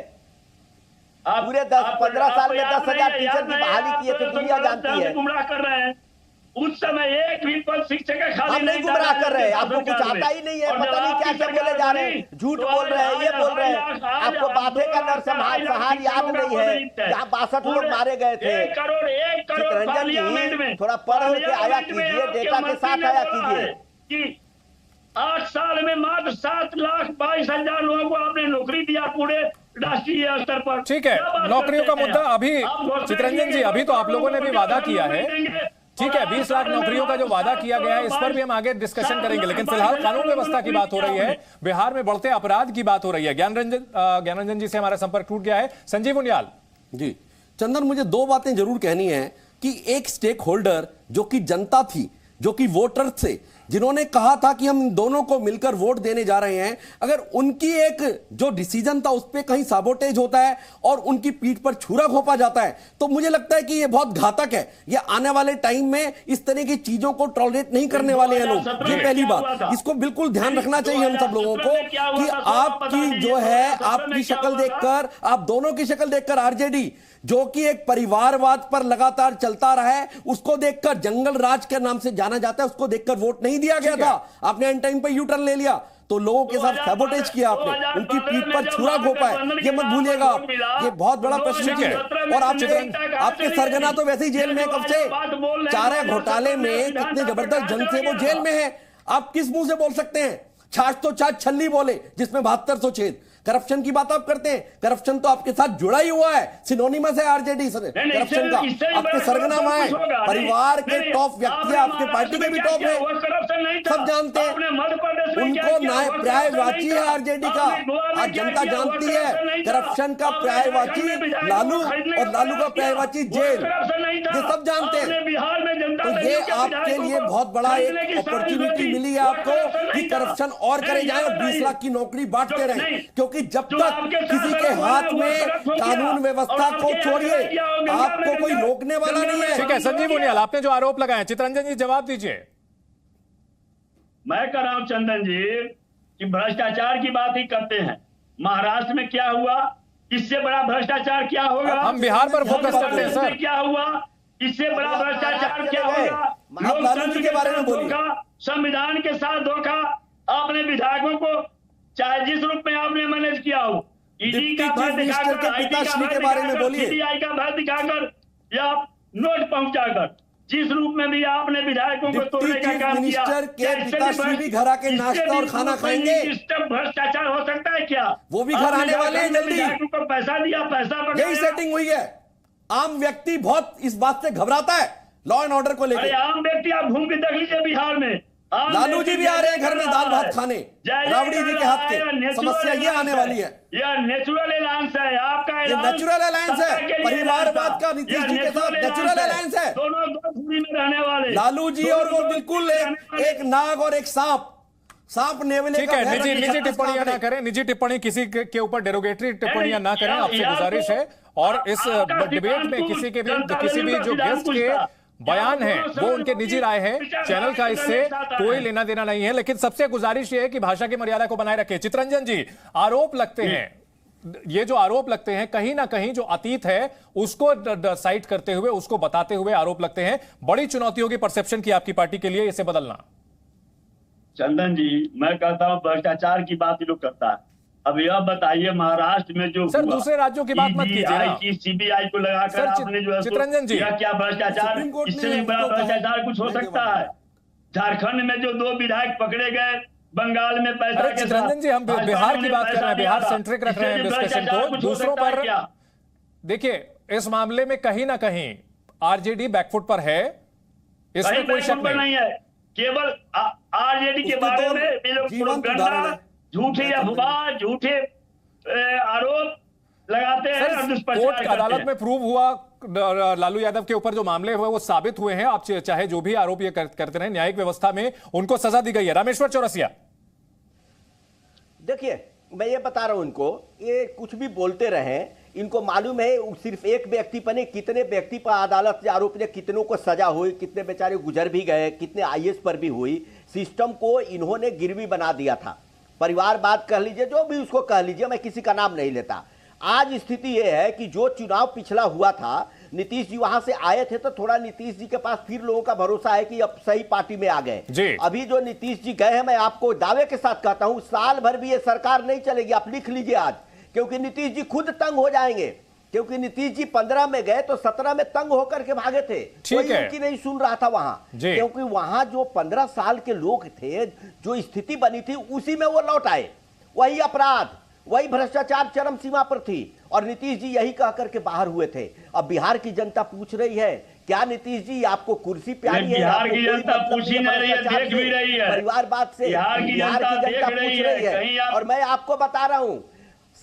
पूरे 15 साल में 10,000 टीचर की बहाली किए थे, दुनिया जानती है। गुमराह कर रहे हैं। उस समय एक भी पद शिक्षक का खाली नहीं गुमराह कर रहे हैं, आपको कुछ आता ही नहीं है, पता नहीं क्या क्या बोले जा रहे हैं, झूठ बोल रहे हैं, ये बोल रहे हैं। आपको बातें का नरसंहार याद नहीं है जहाँ 62 लोग मारे गए थे। 1 करोड़ चित्ररंजन जी, थोड़ा पढ़ के आया कीजिए, डेटा के साथ आया कीजिए। 8 साल में मात्र 7,22,000 लोगों को आपने नौकरी दिया पूरे राष्ट्रीय स्तर पर। ठीक है, नौकरियों का मुद्दा अभी चित्ररंजन जी, अभी तो आप लोगों ने भी वादा किया है, ठीक है, 20 लाख नौकरियों का जो वादा किया गया है इस पर भी हम आगे डिस्कशन करेंगे, लेकिन फिलहाल कानून व्यवस्था की बात हो रही है, बिहार में बढ़ते अपराध की बात हो रही है। ज्ञानरंजन जी से हमारा संपर्क टूट गया है। संजीव उनियाल जी। चंदन, मुझे 2 बातें जरूर कहनी है कि एक स्टेक होल्डर जो कि जनता थी, जो कि वोटर थे, जिन्होंने कहा था कि हम दोनों को मिलकर वोट देने जा रहे हैं, अगर उनकी एक जो डिसीजन था उस पर कहीं साबोटेज होता है और उनकी पीठ पर छुरा घोंपा जाता है तो मुझे लगता है कि यह बहुत घातक है। ये आने वाले टाइम में इस तरह की चीजों को टॉलरेट नहीं करने वाले हैं लोग। ये पहली बात, इसको बिल्कुल ध्यान रखना चाहिए हम सब लोगों को कि आपकी जो है, आपकी शक्ल देखकर, आप दोनों की शक्ल देखकर आरजेडी जो कि एक परिवारवाद पर लगातार चलता रहा है, उसको देखकर, जंगल राज के नाम से जाना जाता है, उसको देखकर वोट नहीं दिया गया था। आपने एंड टाइम पर यू टर्न ले लिया तो लोगों के साथ सैबोटेज किया आपने, उनकी पीठ पर छुरा घोंपा है, ये मत भूलिएगा आप। ये बहुत बड़ा प्रश्न है। और आपके सरगना तो वैसे ही जेल में कब से, चारा घोटाले में कितने जबरदस्त ढंग से वो जेल में है, आप किस मुंह से बोल सकते हैं? छाछ तो छाछ छल्ली बोले जिसमें 7200 छेद। करप्शन की बात आप करते हैं, करप्शन तो आपके साथ जुड़ा ही हुआ है, सिनोनिमस है आरजेडी से करप्शन का। आपके सरगना मां है, परिवार के टॉप व्यक्ति, आपके पार्टी के भी टॉप है, सब जानते हैं। उनको न्याय पर्यायवाची है आरजेडी का, आज जनता जानती है। करप्शन का पर्यायवाची लालू और लालू का पर्यायवाची जेल, ये सब जानते हैं। तो ये आपके लिए बहुत बड़ा एक अपॉर्चुनिटी मिली है आपको कि करप्शन और करे जाए और 20 लाख की नौकरी बांटते रहे, क्योंकि जब तक किसी के हाथ में कानून व्यवस्था को छोड़िए, आपको कोई रोकने वाला नहीं है। ठीक है संजीव उनियाल, आपने जो आरोप लगाए, चित्ररंजन जी जवाब दीजिए। मैं कह रहा हूं चंदन जी कि भ्रष्टाचार की बात ही करते हैं। महाराष्ट्र में क्या हुआ, इससे बड़ा भ्रष्टाचार क्या होगा? हम बिहार पर फोकस करते हैं सर। क्या हुआ, इससे बड़ा भ्रष्टाचार क्या होगा? लोकतंत्र के बारे में बोलिए। संविधान के साथ धोखा। आपने विधायकों को चाहे जिस रूप में आपने मैनेज किया हो, ईडी का भय दिखाकर, पिताश्री के बारे में बोलिए, सीबीआई का भय दिखाकर या नोट पहुंचाकर, जिस रूप में भी आपने विधायकों को तोड़ने का काम किया, मिनिस्टर के पिताश्री भी घर आके नाश्ता और खाना खाएंगे। भ्रष्टाचार हो सकता है क्या? वो भी घर आने वाले हैं जल्दी। विधायकों को पैसा दिया, पैसा यही सेटिंग हुई है। आम व्यक्ति बहुत इस बात से घबराता है लॉ एंड ऑर्डर को लेकर। आम व्यक्ति आप घूम के देख लीजिए बिहार में, लालू जी भी आ रहे हैं घर में दाल भात खाने, राबड़ी जी के हाथ के। समस्या ये आने वाली है। यह नेचुरल अलायंस है आपका। ये नेचुरल अलायंस है, परिवारवाद का नीतीश जी के साथ नेचुरल अलायंस है। दोनों दूरी में रहने वाले लालू जी और वो बिल्कुल एक नाग और एक सांप नेवले ठीक है। निजी टिप्पणियां ना करें, निजी टिप्पणी किसी के ऊपर डेरोगेटरी टिप्पणियां ना करें, आपसे गुजारिश है। और इस डिबेट में किसी भी जो गेस्ट के बयान है वो उनके निजी राय है, चैनल का इससे कोई लेना देना नहीं है। लेकिन सबसे गुजारिश ये है कि भाषा की मर्यादा को बनाए रखें। चितरंजन जी, आरोप लगते हैं, ये जो आरोप लगते हैं कहीं ना कहीं जो अतीत है उसको साइट करते हुए, उसको बताते हुए आरोप लगते हैं। बड़ी चुनौती होगी परसेप्शन की आपकी पार्टी के लिए इसे बदलना। चंदन जी, मैं कहता हूं भ्रष्टाचार की बात लोग करता है। अब यह बताइए महाराष्ट्र में जो सर दूसरे राज्यों की बात मत कीजिए ना। सीबीआई को लगाकर आपने जो है चितरंजन जी, क्या भ्रष्टाचार, इससे भी बड़ा भ्रष्टाचार कुछ हो सकता है? झारखंड में जो 2 विधायक पकड़े गए, बंगाल में पैसा, चितरंजन जी हम बिहार की बात कर रहे हैं, बिहार सेंट्रिक रख रहे हैं डिस्कशन को, दूसरों पर। देखिए इस मामले में कहीं ना कहीं आरजेडी बैकफुट पर है, इसमें कोई शक नहीं है। केवल आरजेडी के बारे में ये लोग झूठे अफवाह, झूठे आरोप लगाते हैं। कोर्ट अदालत में प्रूव हुआ लालू यादव के ऊपर जो मामले हुए वो साबित हुए हैं। आप चाहे जो भी आरोप ये करते रहे, न्यायिक व्यवस्था में उनको सजा दी गई है। रामेश्वर चौरसिया, देखिए मैं ये बता रहा हूं इनको, ये कुछ भी बोलते रहे, इनको मालूम है सिर्फ एक व्यक्ति पर नहीं, कितने व्यक्ति पर अदालत से आरोप ने, कितनों को सजा हुई, कितने बेचारे गुजर भी गए, कितने आईएएस पर भी हुई। सिस्टम को इन्होंने गिरवी बना दिया था। परिवारवाद कह लीजिए, जो भी उसको कह लीजिए, मैं किसी का नाम नहीं लेता। आज स्थिति यह है कि जो चुनाव पिछला हुआ था, नीतीश जी वहां से आए थे तो थोड़ा नीतीश जी के पास फिर लोगों का भरोसा है कि अब सही पार्टी में आ गए। अभी जो नीतीश जी गए हैं, मैं आपको दावे के साथ कहता हूं साल भर भी ये सरकार नहीं चलेगी। आप लिख लीजिए आज, क्योंकि नीतीश जी खुद तंग हो जाएंगे। क्योंकि नीतीश जी 15 में गए तो 17 में तंग होकर के भागे थे, कोई उनकी नहीं सुन रहा था वहां, क्योंकि वहां जो 15 साल के लोग थे, जो स्थिति बनी थी उसी में वो लौट आए। वही अपराध, वही भ्रष्टाचार चरम सीमा पर थी और नीतीश जी यही कह करके बाहर हुए थे। अब बिहार की जनता पूछ रही है, क्या नीतीश जी आपको कुर्सी प्यारी है? बिहार की जनता पूछ ही नहीं रही है, देख भी रही है। परिवारवाद से बिहार की जनता पूछ रही है। और मैं आपको बता रहा हूं,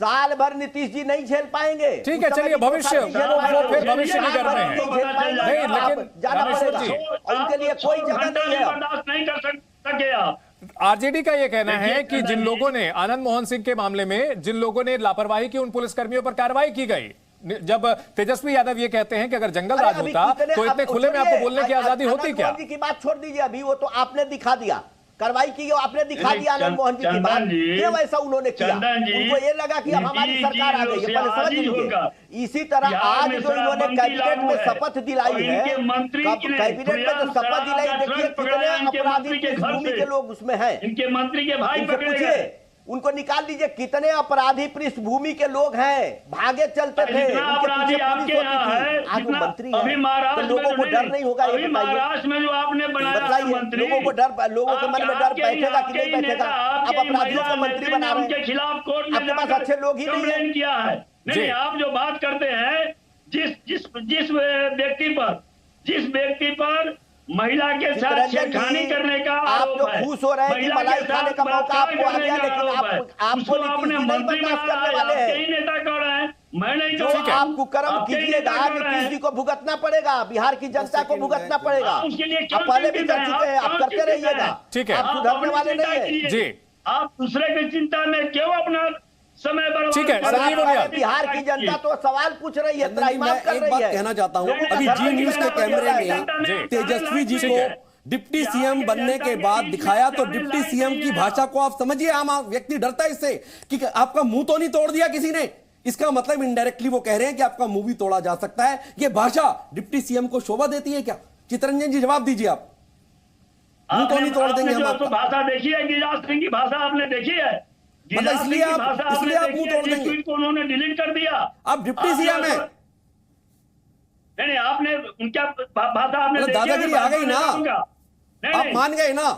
साल भर नीतीश जी नहीं झेल पाएंगे। ठीक है, चलिए भविष्य फिर भविष्य की कर रहे हैं। नहीं, लेकिन जाना पड़ेगा और उनके लिए कोई जगह नहीं है। बर्दाश्त नहीं कर सके आप। आरजेडी का यह कहना है कि जिन लोगों ने आनंद मोहन सिंह के मामले में जिन लोगों ने लापरवाही की, उन पुलिसकर्मियों पर कार्रवाई की गई। जब तेजस्वी यादव ये कहते हैं कि अगर जंगल राज होता तो इतने खुले में आपको बोलने की आजादी होती क्या? आनंद मोहन जी की बात छोड़ दीजिए, अभी वो तो आपने दिखा दिया, कार्रवाई की, आपने दिखा दिया आनंद मोहन जी की बात। क्यों ऐसा उन्होंने किया? उनको ये लगा कि अब हमारी सरकार आ गई है, पहले समझ लीजिए। इसी तरह आज जो इन्होंने कैबिनेट में शपथ दिलाई है, कैबिनेट में जो शपथ दिलाई, देखिए कितने अपराधी पृष्ठभूमि के लोग उसमें हैं। इनके मंत्री के भाई पकड़े गए, उनको निकाल दीजिए। कितने अपराधी पृष्ठभूमि के लोग हैं, भागे चलते थे, अपराधी आपके यहाँ है। आज वो मंत्री हैं, अभी महाराष्ट्र तो लोगों को डर नहीं होगा? अभी महाराष्ट्र में जो आपने बनाया मंत्री, लोगों को डर, लोगों के मन में डर बैठेगा कि नहीं बैठेगा? आप अपराधियों को मंत्री बना रहे हैं, उनके खिलाफ कोर्ट में आपके पास अच्छे लोग ही नहीं है। किया है। नहीं, आप जो बात करते हैं, जिस व्यक्ति पर महिला के साथ छेड़खानी करने का आप जो खुश हो रहे हैं कि मलाई खाने का मौका आपको आ गया, लेकिन आपको अपने मंत्री करने वाले हैं, नेता कह रहे हैं, मैं नहीं। जो आप कुकर्म कीजिएगा, नीतीश जी को भुगतना पड़ेगा, बिहार की जनता को भुगतना पड़ेगा। आप पहले भी कर चुके हैं, आप करते रहिएगा। ठीक है, आप सुधरने वाले नहीं है जी। आप दूसरे की चिंता में क्यों अपना समय बर्बाद? ठीक है, संजीव उनियाल, बिहार की जनता तो सवाल पूछ रही है, त्राहिमाम कर एक रही बात है। कहना चाहता हूं, अभी जी न्यूज के कैमरे में तेजस्वी जी को डिप्टी सीएम बनने के बाद दिखाया, तो डिप्टी सीएम की भाषा को आप समझिए, आम व्यक्ति डरता है इससे कि आपका मुंह तो नहीं तोड़ दिया किसी ने। इसका मतलब इनडायरेक्टली वो कह रहे हैं कि आपका मुंह भी तोड़ा जा सकता है। ये भाषा डिप्टी सीएम को शोभा देती है क्या? चितरंजन जी जवाब दीजिए, आप मुंह तो नहीं तोड़ देंगे हम आपका? भाषा देखी है, गिरिराज सिंह की भाषा आपने देखी है? मतलब इसलिए आप मुंह तोड़ देंगे? उन्होंने डिलीट कर दिया। आप डिप्टी सीएम है? नहीं, आपने उनका भाषा आपने दादागिरी आ गई ना, आप मान गए ना?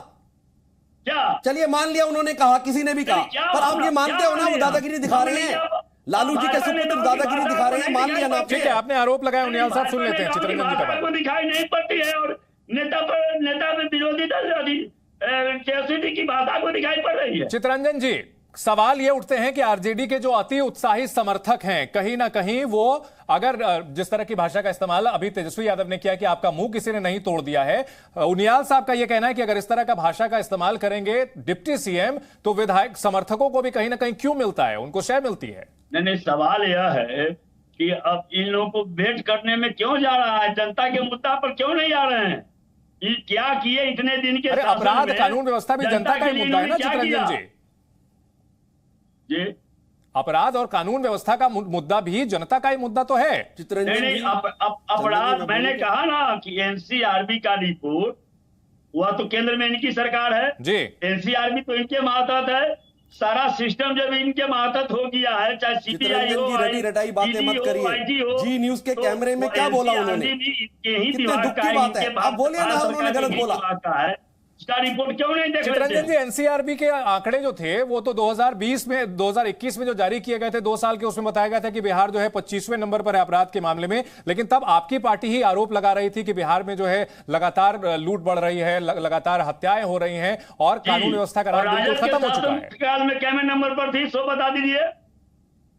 क्या? चलिए मान लिया, उन्होंने कहा, किसी ने भी कहा, पर आप ये मानते हो ना वो दादागिरी दिखा रहे हैं, लालू जी के सुपुत्र दादागिरी दिखा रहे हैं, मान लिया ना? ठीक है, आपने आरोप लगाया, उनियाल साहब सुन लेते हैं चितरंजन जी का बात। दिखाई नहीं पड़ती है और नेता पे विरोधी दल कैसिटी की भाषा को दिखाई पड़ रही है। चितरंजन जी, सवाल ये उठते हैं कि आरजेडी के जो अति उत्साही समर्थक हैं, कहीं ना कहीं वो अगर जिस तरह की भाषा का इस्तेमाल अभी तेजस्वी यादव ने किया कि आपका मुंह किसी ने नहीं तोड़ दिया है, उनियाल साहब का यह कहना है कि अगर इस तरह का भाषा का इस्तेमाल करेंगे डिप्टी सीएम तो विधायक समर्थकों को भी कहीं ना कहीं क्यों मिलता है, उनको शय मिलती है। नहीं, सवाल यह है कि अब इन लोगों को भेंट करने में क्यों जा रहा है, जनता के मुद्दा पर क्यों नहीं जा रहे हैं? क्या किए इतने दिन के? अपराध कानून व्यवस्था भी जनता का ही मुद्दा है ना चितरंजन जी। जी, अपराध और कानून व्यवस्था का मुद्दा भी जनता का ही मुद्दा तो है चितरंजन जी। अपराध मैंने कहा ना कि एनसीआरबी का रिपोर्ट, वह तो केंद्र में इनकी सरकार है जी, एनसीआरबी तो इनके मातहत है, सारा सिस्टम जब इनके मातहत हो गया है, चाहे सीपीआई हो, रटाई बातें मत करिए। जी न्यूज के कैमरे में क्या बोला उन्होंने, कितने दुख की बात है, आप बोलिए ना उन्होंने गलत बोला। उसका रिपोर्ट क्यों नहीं देख रहे? चितरंजन जी, एनसीआरबी के आंकड़े जो थे वो तो 2021 में जो जारी किए गए थे 2 साल के, उसमें बताया गया था कि बिहार जो है 25वें नंबर पर है अपराध के मामले में, लेकिन तब आपकी पार्टी ही आरोप लगा रही थी कि बिहार में जो है लगातार लूट बढ़ रही है, लगातार हत्याएं हो रही हैं और कानून व्यवस्था का राज बिल्कुल खत्म हो चुका है। काल में कैमे नंबर पर थी, सो बता दीजिए।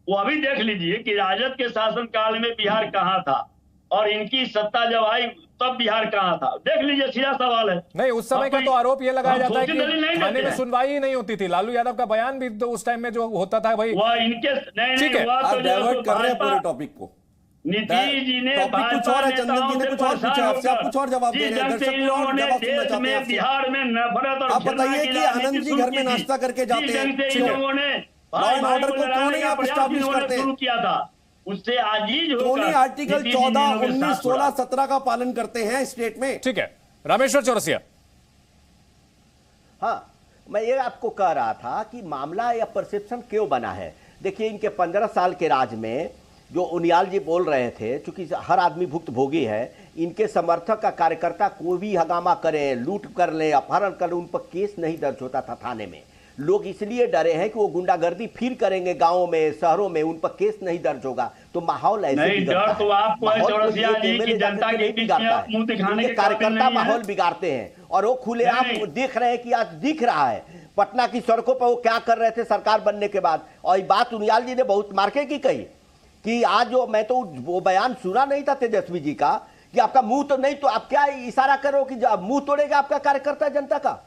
वो अभी देख लीजिए कि राजद के शासन काल में बिहार कहां था और इनकी सत्ता जब आई तब बिहार कहां था, देख लीजिए, सीधा सवाल है। नहीं, उस समय का तो आरोप ये लगाया जाता है कि थाने में सुनवाई ही नहीं होती थी, लालू यादव का बयान भी तो उस टाइम में जो होता था भाई वह इनके ठीक है, आप डाइवर्ट कर रहे हैं पूरे टॉपिक को। नीतीश जी ने कुछ और है, चंदन जी ने कुछ और पूछा आपसे, आप कुछ और जवाब दे रहे हैं, दर्शक को और जवाब सुनना चाहते हैं बिहार में नफरत और आप बताइए कि आनंद जी घर में नाश्ता करके जाते हैं, लोगों ने लॉ एंड ऑर्डर को क्यों नहीं आप एस्टैब्लिश करते हैं? शुरू किया था, उससे आजीज होकर आर्टिकल 14, 19, 16, 17 का पालन करते हैं स्टेट में। ठीक है, रामेश्वर चौरसिया। हाँ, मैं ये आपको कह रहा था कि मामला या परसेप्शन क्यों बना है। देखिए, इनके 15 साल के राज में जो उनियाल जी बोल रहे थे, चूंकि हर आदमी भुक्तभोगी है, इनके समर्थक का कार्यकर्ता कोई भी हंगामा करे, लूट कर ले, अपहरण कर ले, उन पर केस नहीं दर्ज होता था थाने में। लोग इसलिए डरे हैं कि वो गुंडागर्दी फिर करेंगे गांवों में, शहरों में, उन पर केस नहीं दर्ज होगा, तो माहौल ऐसे बिगड़ता है। तो आपको चौरसिया जी की जनता के बीच में मुंह दिखाने के कार्यकर्ता माहौल बिगाड़ते हैं और वो खुलेआम देख रहे हैं कि आज दिख रहा है पटना की सड़कों पर वो क्या कर रहे थे सरकार बनने के बाद। और ये बात उनियाल जी ने बहुत मार्के की कही कि आज जो मैं तो वो बयान सुना नहीं था तेजस्वी जी का कि आपका मुंह तो नहीं, तो आप क्या इशारा करो कि मुंह तोड़ेगा आपका कार्यकर्ता जनता का?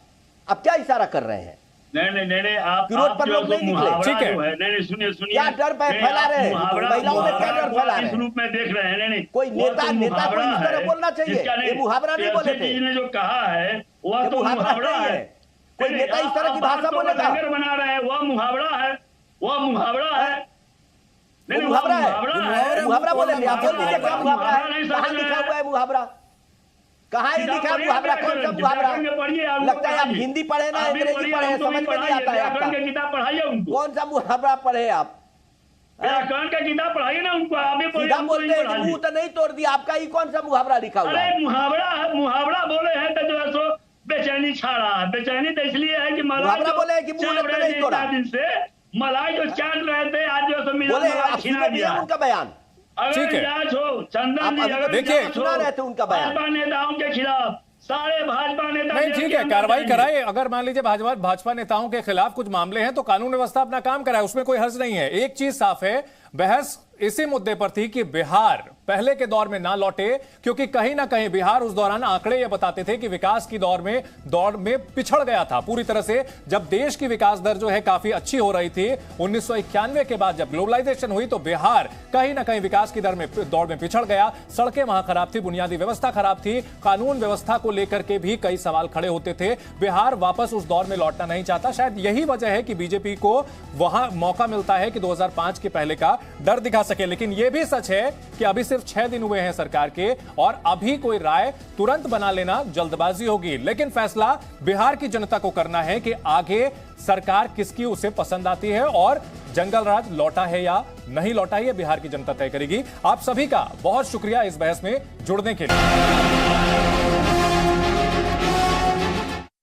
आप क्या इशारा कर रहे हैं? नहीं, आप विरोध पर लोग नहीं निकले, ठीक है। नहीं, सुनिए क्या डर फैला रहे हैं महिलाओं में, क्या डर फैला रहे हैं? इस रूप में देख रहे हैं। नहीं, कोई नेता को इस तरह बोलना चाहिए, ये मुहावरा नहीं बोले थे, ने जो कहा है वह तो मुहावरा है। कोई नेता इस तरह की भाषा बोलेगा? बना रहे हैं, वह मुहावरा है, वह मुहावरा है, मुहावरा है, मुहावरा बोले थे आप, बोल दीजिए क्या मुहावरा है, कहाँ लिखा हुआ है मुहावरा, कहाँ ही लिखा मुहावरा, कौन सा मुहावरा? लगता है आप हिंदी पढ़े ना अंग्रेजी पढ़े, समझ में नहीं आता है आपका। किताब पढ़ाइए उनको, कौन सा मुहावरा पढ़े आप? व्याकरण का किताब पढ़ाइए ना उनको, आप सीधा बोलते हैं मुंह तो नहीं तोड़ दिया आपका, ही कौन सा मुहावरा लिखा हुआ है? अरे मुहावरा बोले हैं तो जो है सो बेचैनी छा रहा है। बेचैनी तो इसलिए है कि मुहावरा बोले है कि मुंह नहीं तोड़ा, दिन से मलाई जो चाट रहे थे आज जो सो मिला छीना दिया उनका बयान। ठीक है, चंदन जी अगर देखिए सुना रहे थे उनका बयान भाजपा नेताओं के खिलाफ, सारे भाजपा नेता नहीं, ठीक है, कार्रवाई कराए। अगर मान लीजिए भाजपा नेताओं के खिलाफ कुछ मामले हैं तो कानून व्यवस्था अपना काम कराए, उसमें कोई हर्ज नहीं है। एक चीज साफ है, बहस इसी मुद्दे पर थी कि बिहार पहले के दौर में ना लौटे, क्योंकि कहीं ना कहीं बिहार उस दौरान आंकड़े ये बताते थे कि विकास की दौर में पिछड़ गया था पूरी तरह से। जब देश की विकास दर जो है काफी अच्छी हो रही थी 1991 के बाद, जब ग्लोबलाइजेशन हुई तो बिहार कहीं ना कहीं विकास की दौड़ में पिछड़ गया। सड़कें वहां खराब थी, बुनियादी व्यवस्था खराब थी, कानून व्यवस्था को लेकर के भी कई सवाल खड़े होते थे। बिहार वापस उस दौर में लौटना नहीं चाहता। शायद यही वजह है कि बीजेपी को वहां मौका मिलता है कि 2005 के पहले का डर दिखा सके। लेकिन यह भी सच है कि अभी सिर्फ 6 दिन हुए हैं सरकार के और अभी कोई राय तुरंत बना लेना जल्दबाजी होगी। लेकिन फैसला बिहार की जनता को करना है कि आगे सरकार किसकी उसे पसंद आती है और जंगल राज लौटा है या नहीं लौटा है, यह बिहार की जनता तय करेगी। आप सभी का बहुत शुक्रिया इस बहस में जुड़ने के लिए।